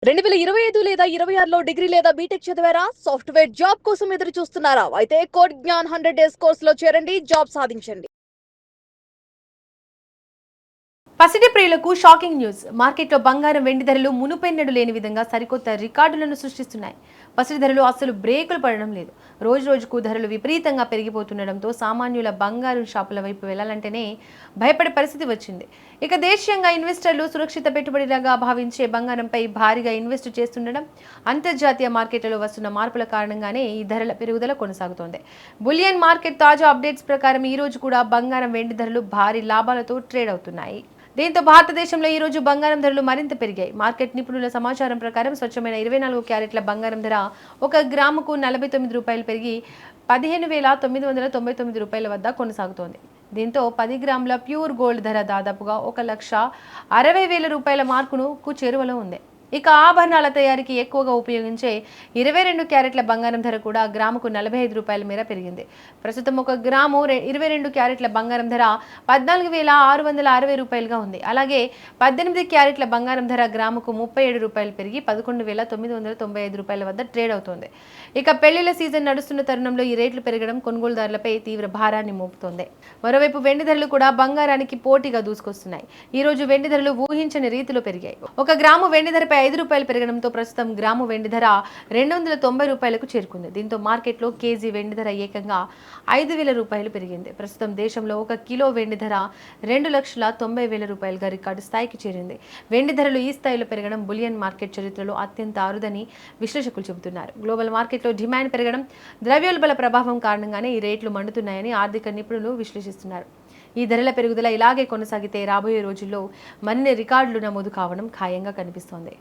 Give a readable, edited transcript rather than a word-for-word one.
2025 లేదా 26లో డిగ్రీ లేదా బీటెక్ చదివారా? సాఫ్ట్‌వేర్ జాబ్ కోసం ఎదురు చూస్తున్నారా? అయితే కోడ్ జ్ఞాన్ 100 డేస్ కోర్సులో చేరండి. జాబ్ సాధించండి. పసిడి ప్రియులకు షాకింగ్ న్యూస్. మార్కెట్లో బంగారం వెండి ధరలు మునుపెన్నడూ లేని విధంగా సరికొత్త రికార్డులను సృష్టిస్తున్నాయి. పసిడి ధరలు అసలు బ్రేకులు పడడం లేదు. రోజు రోజుకు ధరలు విపరీతంగా పెరిగిపోతుండడంతో సామాన్యుల బంగారు షాపుల వైపు వెళ్లాలంటేనే భయపడే పరిస్థితి వచ్చింది. ఇక దేశీయంగా ఇన్వెస్టర్లు సురక్షిత పెట్టుబడిగా భావించే బంగారంపై భారీగా ఇన్వెస్ట్ చేస్తుండడం, అంతర్జాతీయ మార్కెట్లలో వస్తున్న మార్పుల కారణంగానే ఈ ధరల పెరుగుదల కొనసాగుతోంది. బులియన్ మార్కెట్ తాజా అప్డేట్స్ ప్రకారం ఈ రోజు కూడా బంగారం వెండి ధరలు భారీ లాభాలతో ట్రేడ్ అవుతున్నాయి. దీంతో భారతదేశంలో ఈ రోజు బంగారం ధరలు మరింత పెరిగాయి. మార్కెట్ నిపుణుల సమాచారం ప్రకారం స్వచ్ఛమైన 24 క్యారెట్ల బంగారం ధర 1 గ్రాముకు ₹49 పెరిగి 15,999 రూపాయల వద్ద కొనసాగుతోంది. దీంతో 10 గ్రాముల ప్యూర్ గోల్డ్ ధర దాదాపుగా ₹1,60,000 మార్కును చేరువలో ఉంది. ఇక ఆభరణాల తయారీకి ఎక్కువగా ఉపయోగించే 22 క్యారెట్ల బంగారం ధర కూడా గ్రాముకు ₹45 మేర పెరిగింది. ప్రస్తుతం 1 గ్రాము 22 క్యారెట్ల బంగారం ధర ₹14,660గా ఉంది. అలాగే 18 క్యారెట్ల బంగారం ధర గ్రాముకు ₹37 పెరిగి ₹11,995 వద్ద ట్రేడ్ అవుతోంది. ఇక పెళ్లిళ్ల సీజన్ నడుస్తున్న తరుణంలో ఈ రేట్లు పెరగడం కొనుగోలుదారులపై తీవ్ర భారాన్ని మోపుతోంది. మరోవైపు వెండి ధరలు కూడా బంగారానికి పోటీగా దూసుకొస్తున్నాయి. ఈ రోజు వెండి ధరలు ఊహించని రీతిలో పెరిగాయి. 1 గ్రాము వెండి ధరపై ₹5 పెరగడంతో ప్రస్తుతం గ్రాము వెండి ధర ₹290కు చేరుకుంది. దీంతో మార్కెట్లో కేజీ వెండి ధర ఏకంగా ₹5,000 పెరిగింది. ప్రస్తుతం దేశంలో 1 కిలో వెండి ధర ₹2,90,000గా రికార్డు స్థాయికి చేరింది. వెండి ధరలు ఈ స్థాయిలో పెరగడం బులియన్ మార్కెట్ చరిత్రలో అత్యంత అరుదని విశ్లేషకులు చెబుతున్నారు. గ్లోబల్ మార్కెట్లో డిమాండ్ పెరగడం, ద్రవ్యోల్బణ ప్రభావం కారణంగానే ఈ రేట్లు మండుతున్నాయని ఆర్థిక నిపుణులు విశ్లేషిస్తున్నారు. ఈ ధరల పెరుగుదల ఇలాగే కొనసాగితే రాబోయే రోజుల్లో మరిన్ని రికార్డులు నమోదు కావడం ఖాయంగా కనిపిస్తోంది.